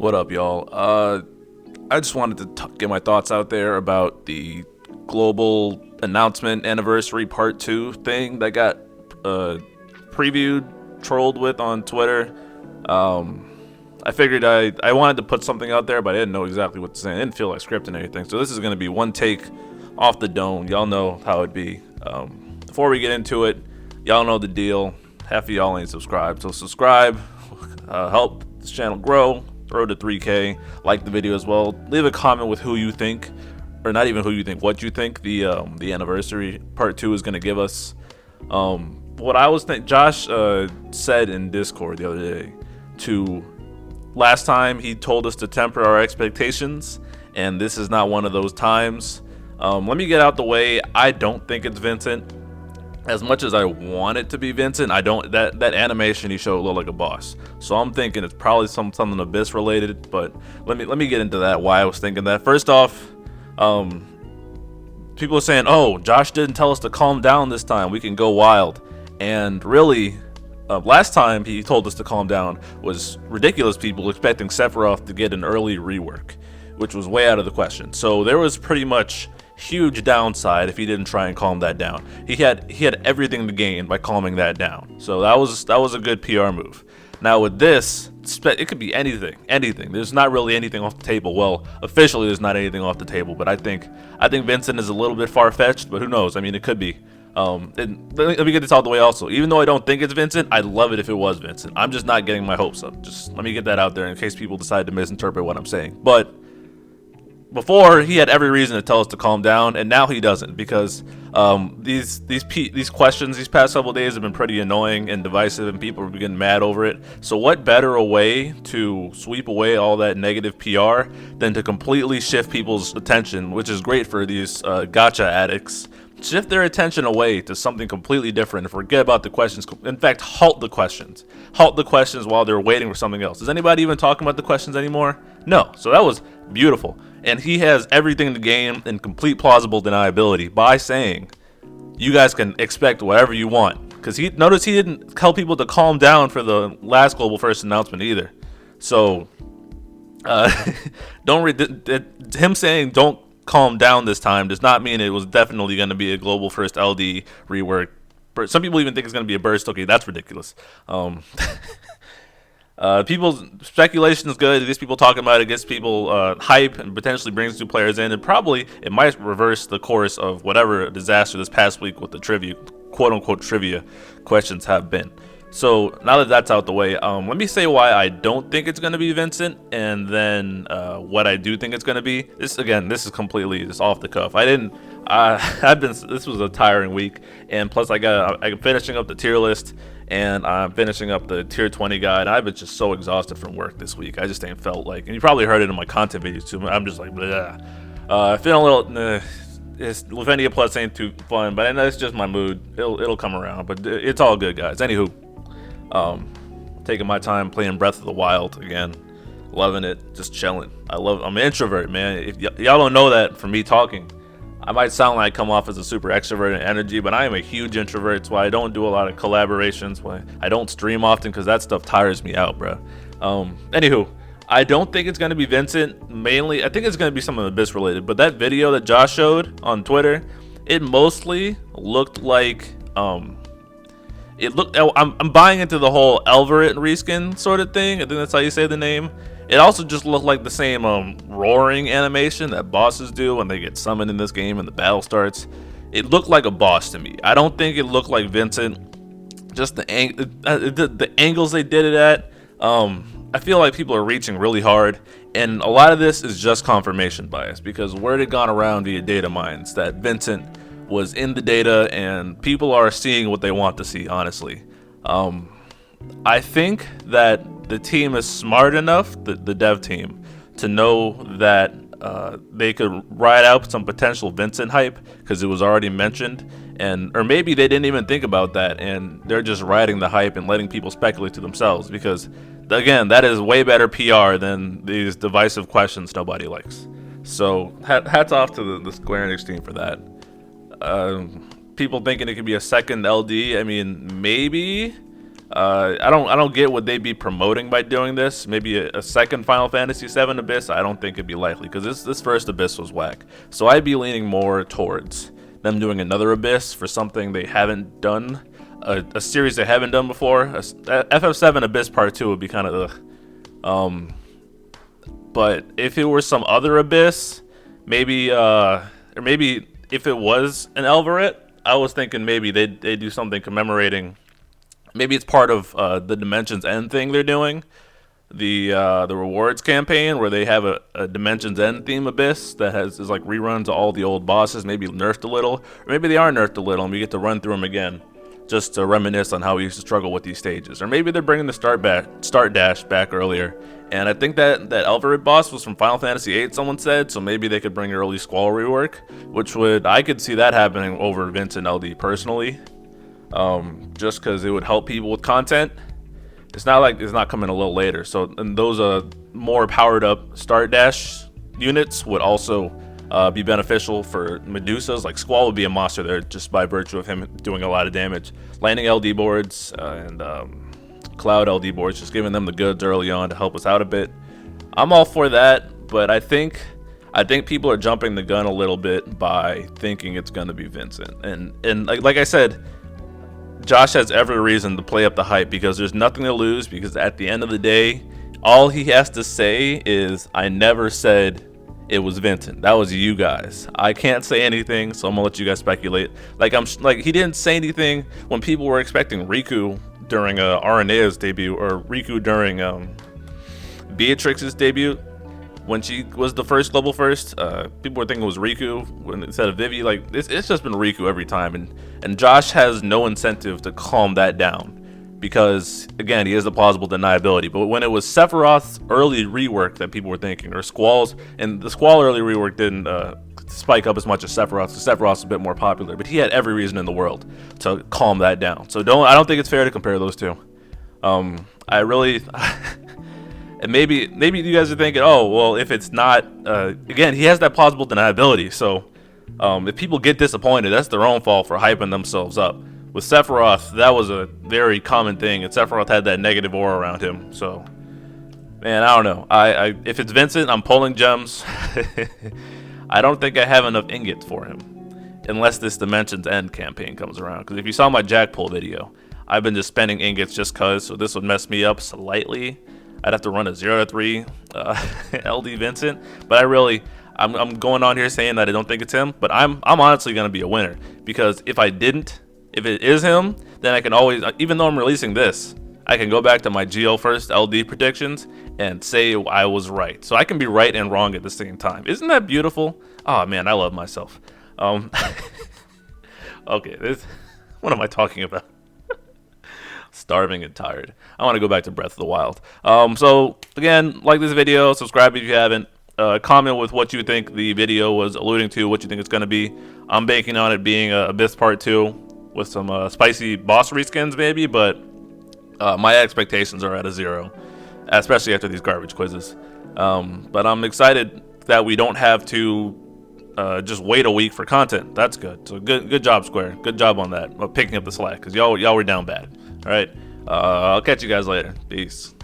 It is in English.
What up, y'all? I just wanted to get my thoughts out there about the global announcement anniversary part 2 thing that got previewed, trolled with on Twitter. I figured I wanted to put something out there, but I didn't know exactly what to say. I didn't feel like scripting anything, so this is going to be one take off the dome. Y'all know how it be. Before we get into it, y'all know the deal. Half of y'all ain't subscribed, so subscribe. Help this channel grow. Road to 3K. Like the video as well. Leave a comment with who you think, or not even who you think, what you think the anniversary part 2 is going to give us. What I was thinking, Josh said in Discord the other day, last time he told us to temper our expectations, and this is not one of those times. Let me get out the way. I don't think it's Vincent. As much as I want it to be Vincent, I don't. That animation he showed looked like a boss, so I'm thinking it's probably something Abyss related. But let me get into that. Why I was thinking that. First off, people are saying, "Oh, Josh didn't tell us to calm down this time. We can go wild." And really, last time he told us to calm down was ridiculous. People expecting Sephiroth to get an early rework, which was way out of the question. So there was pretty much huge downside if he didn't try and calm that down. He had everything to gain by calming that down. So that was a good PR move. Now with this, it could be anything. There's not really anything off the table. Well, officially there's not anything off the table, but I think Vincent is a little bit far-fetched, but who knows? I mean, it could be. And let me get this out of the way also. Even though I don't think it's Vincent, I'd love it if it was Vincent. I'm just not getting my hopes up. Just let me get that out there in case people decide to misinterpret what I'm saying. But before, he had every reason to tell us to calm down, and now he doesn't, because these questions these past couple days have been pretty annoying and divisive, and people are getting mad over it. So what better a way to sweep away all that negative PR than to completely shift people's attention, which is great for these gacha addicts. Shift their attention away to something completely different and forget about the questions. In fact, halt the questions. Halt the questions while they're waiting for something else. Is anybody even talking about the questions anymore? No. So that was beautiful. And he has everything to gain in complete plausible deniability by saying, you guys can expect whatever you want. Because notice he didn't tell people to calm down for the last Global First announcement either. So, him saying don't calm down this time does not mean it was definitely going to be a Global First LD rework. Some people even think it's going to be a burst. Okay, that's ridiculous. People's speculation is good. It gets people talking about it. It gets people hype and potentially brings new players in. And probably it might reverse the course of whatever disaster this past week with the trivia, quote-unquote trivia questions have been. So now that that's out the way, let me say why I don't think it's going to be Vincent, and then what I do think it's going to be. This is completely just off the cuff. This was a tiring week, and plus I'm finishing up the tier list, and I'm finishing up the tier 20 guide. I've been just so exhausted from work this week. I just ain't felt like, and you probably heard it in my content videos too. I'm just like, blah. Feeling a little. Lavinia Plus ain't too fun, but I know it's just my mood. It'll come around, but it's all good, guys. Anywho. Taking my time playing Breath of the Wild again, loving it, just chilling. I'm an introvert, man. If y'all don't know that from me talking, I might sound like I come off as a super extroverted energy, but I am a huge introvert. That's why I don't do a lot of collaborations. Why I don't stream often, because that stuff tires me out, bro. Anywho, I don't think it's gonna be Vincent. Mainly, I think it's gonna be something Abyss related. But that video that Josh showed on Twitter, it mostly looked like I'm buying into the whole Elverit reskin sort of thing. I think that's how you say the name. It also just looked like the same roaring animation that bosses do when they get summoned in this game and the battle starts. It looked like a boss to me. I don't think it looked like Vincent. Just the angles they did it at. I feel like people are reaching really hard, and a lot of this is just confirmation bias, because word had gone around via data mines that Vincent was in the data, and people are seeing what they want to see, honestly. I think that the team is smart enough, the dev team, to know that they could ride out some potential Vincent hype, because it was already mentioned, or maybe they didn't even think about that, and they're just riding the hype and letting people speculate to themselves, because, again, that is way better PR than these divisive questions nobody likes. So, hats off to the Square Enix team for that. People thinking it could be a second LD. I mean, maybe, I don't get what they'd be promoting by doing this. Maybe a second Final Fantasy VII Abyss. I don't think it'd be likely because this first Abyss was whack. So I'd be leaning more towards them doing another Abyss for something they haven't done, a series they haven't done before. FF7 Abyss Part 2 would be kind of but if it were some other Abyss, maybe or maybe if it was an Elverit, I was thinking maybe they'd do something commemorating. Maybe it's part of the Dimensions End thing they're doing, the rewards campaign where they have a Dimensions End theme Abyss that is like reruns of all the old bosses, maybe nerfed a little, or maybe they are nerfed a little and we get to run through them again, just to reminisce on how we used to struggle with these stages. Or maybe they're bringing the start dash back earlier, and I think that Elverit boss was from Final Fantasy VIII, someone said, so maybe they could bring early Squall rework, which I could see that happening over Vincent LD personally. Just because it would help people with content. It's not like it's not coming a little later. So, and those more powered up start dash units would also be beneficial for Medusas. Like Squall would be a monster there just by virtue of him doing a lot of damage. Landing LD boards and Cloud LD boards, just giving them the goods early on to help us out a bit. I'm all for that, but I think people are jumping the gun a little bit by thinking it's going to be Vincent. And like I said, Josh has every reason to play up the hype because there's nothing to lose, because at the end of the day, all he has to say is, I never said it was Vincent. That was you guys. I can't say anything, so I'm gonna let you guys speculate. Like he didn't say anything when people were expecting Riku during Arenea's debut, or Riku during Beatrix's debut. When she was the first global first, people were thinking it was Riku instead of Vivi. Like it's just been Riku every time, and Josh has no incentive to calm that down because again, he has the plausible deniability. But when it was Sephiroth's early rework that people were thinking, or Squall's, and the Squall early rework didn't spike up as much as Sephiroth's. So Sephiroth's a bit more popular, but he had every reason in the world to calm that down. So I don't think it's fair to compare those two. I really. And maybe you guys are thinking, oh, well, if it's not, again, he has that plausible deniability. So if people get disappointed, that's their own fault for hyping themselves up. With Sephiroth, that was a very common thing, and Sephiroth had that negative aura around him. So, man, I don't know. If it's Vincent, I'm pulling gems. I don't think I have enough ingots for him, unless this Dimensions End campaign comes around. Because if you saw my Jack pull video, I've been just spending ingots just cause, so this would mess me up slightly. I'd have to run a 0-3 LD Vincent, but I'm going on here saying that I don't think it's him, but I'm honestly gonna be a winner, because if it is him, then I can always, even though I'm releasing this, I can go back to my Geo first LD predictions and say I was right. So I can be right and wrong at the same time. Isn't that beautiful? Oh man, I love myself. Okay, what am I talking about? Starving and tired. I want to go back to Breath of the Wild. So again, like this video, subscribe if you haven't. Comment with what you think the video was alluding to, what you think it's going to be. I'm banking on it being Abyss Part 2 with some spicy boss reskins maybe, but my expectations are at a 0, especially after these garbage quizzes. But I'm excited that we don't have to just wait a week for content. That's good. So good job, Square. Good job on that, picking up the slack, because y'all were down bad. All right, I'll catch you guys later. Peace.